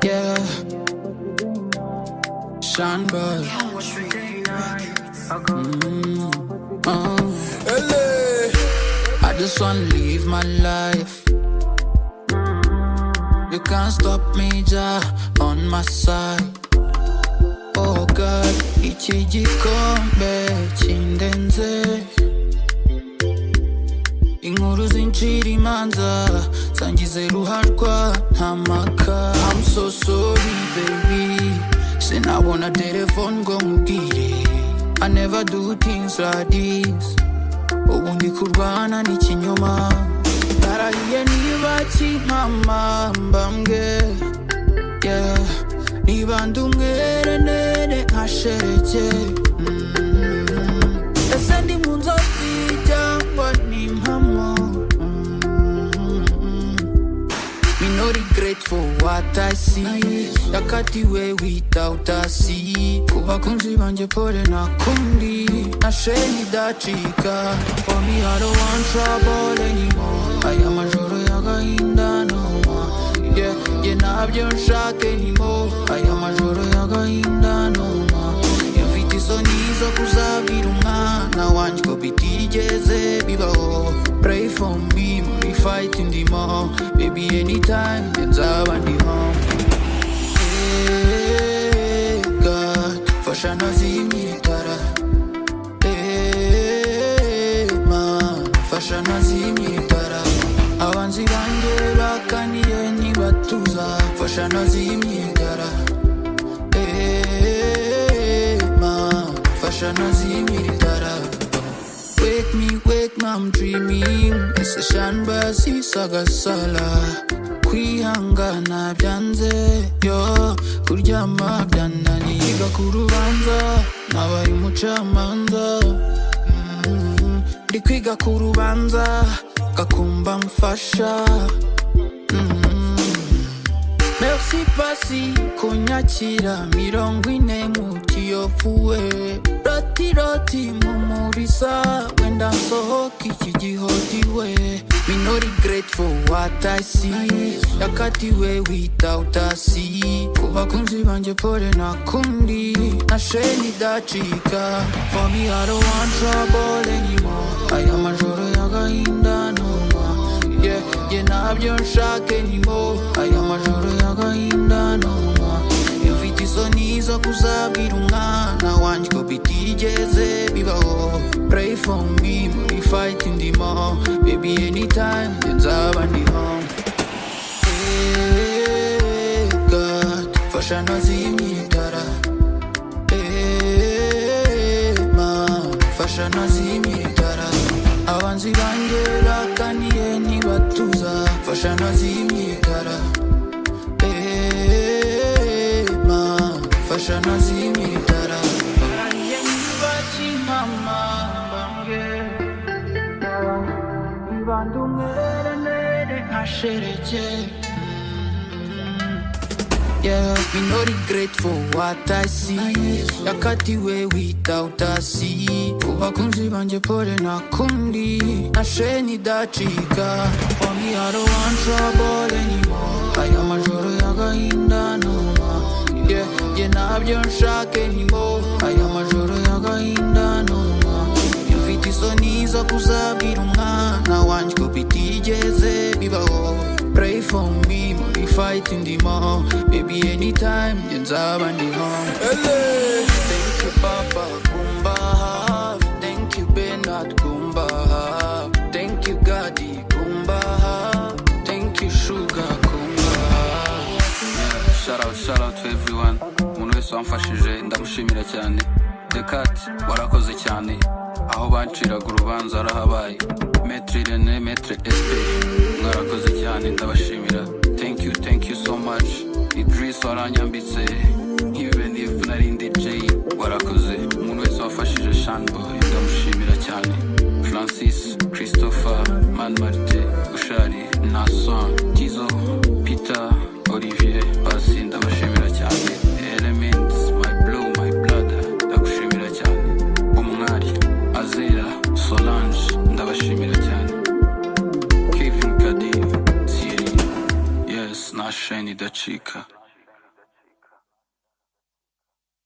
Yeah, Sean Boy. I just wanna live my life. You can't stop me, Jah, on my side. Oh God, iki gikombe kindenze, inkuru zincira imanza zangize ruharwa nta maka. I'm so sorry baby, sinabona telefone ngo nkubwire. I never do things like this, ubu ndi kurwana n'ikinyoma. Narahiye niba kimpama mbambwe, yeah, niba ndi umwere nene nkashereke. Ese ndi mu nzozi cyangwa ni impamo? Me no regret for what I see, yakatiwe without a see. Kubakunzi banje pole nakundi, nashe nidacika. For me I don't want trouble anymore, aya majoro y'agahinda no more. Yeah, yeah, ntabyo nshaka anymore, aya majoro y'agahinda no more. Mfite isoni zo kuzabwira umwana wanjye ko bitigeze bibaho. Pray for me muri fight ndimo, baby anytime nzaba ndi home. Hey God, fasha nazimye itara. Hey man, fasha nazimye itara. Abanzi banjye bakaniye ntibatuza, fasha nazimye itara. Hey man, fasha nazimye itara. Wake me, I'm dreaming. Ese Sean Boy sagasala. Kwihangana byanze, yo kuryama byananiye. Kwiga ku rubanza nabaye umucamanza. Ndi kwiga ku rubanza gakumba mfasha. Merci pasi kunyakira 40 mu kiyofuwe. Roti mumurisa wenda nsohoka iki gihodiwe. Me no regret for what I see, yakatiwe without a see. Kubakunzi banje pole nakundi, nashe nidacika. For me I don't want trouble anymore, aya majoro y'agahinda no more. Yeah, yeah, ntabyo nshaka anymore, aya majoro y'agahinda no more. Mfite isoni zo kuzabwira umwana wanjye ko bitigeze bibaho. Pray for me muri fight ndimo, baby anytime nzaba ndi home. Hey God, fasha nazimye itara. Hey man, fasha nazimye itara. Abanzi banjye bakaniye ntibatuza, fasha nazimye itara. Fasha nazimye itara. Narahiye niba kimpama mbambwe, niba ndi umwere nene nkashereke. Yeah, me no regret for what I see, yakatiwe without a see. Kubakunzi banje pole nakundi, nashe nidacika. For me I don't want trouble anymore, aya majoro y'agahinda no more. Yeah, yeah, ntabyo nshaka anymore, aya majoro y'agahinda no more. Mfite isoni zo kuzabwira umwana wanjye ko bitigeze bibaho. Pray for me muri fight ndimo, baby anytime nzaba ndi home. Thank you Papa kumba, thank you Bernard kumba, thank you Gadi kumba, thank you Sugar kumba. Shout out to everyone. Umuntu wese wamfashije ndamushimira cyane. Decat warakoze cyane, aho banciraga urubanza arahabaye. Maître René, Maître SP mwarakoze cyane ndabashimira. Thank you so much. Idris waranyambitse, even if nari ndi J warakoze. Umuntu wese wafashije Sean Boy ndamushimira cyane. Francis, Christopher, Man Martin, Ushari, Nason, Tizo, Peter, Olivier, Pasi ndabashimira cyane. Elements, my blow, my blood ndagushimira cyane. Umwari, Azera, Solange ndabashimira cyane. Kevin Kadir, Thierry, yes, nashe nidacika.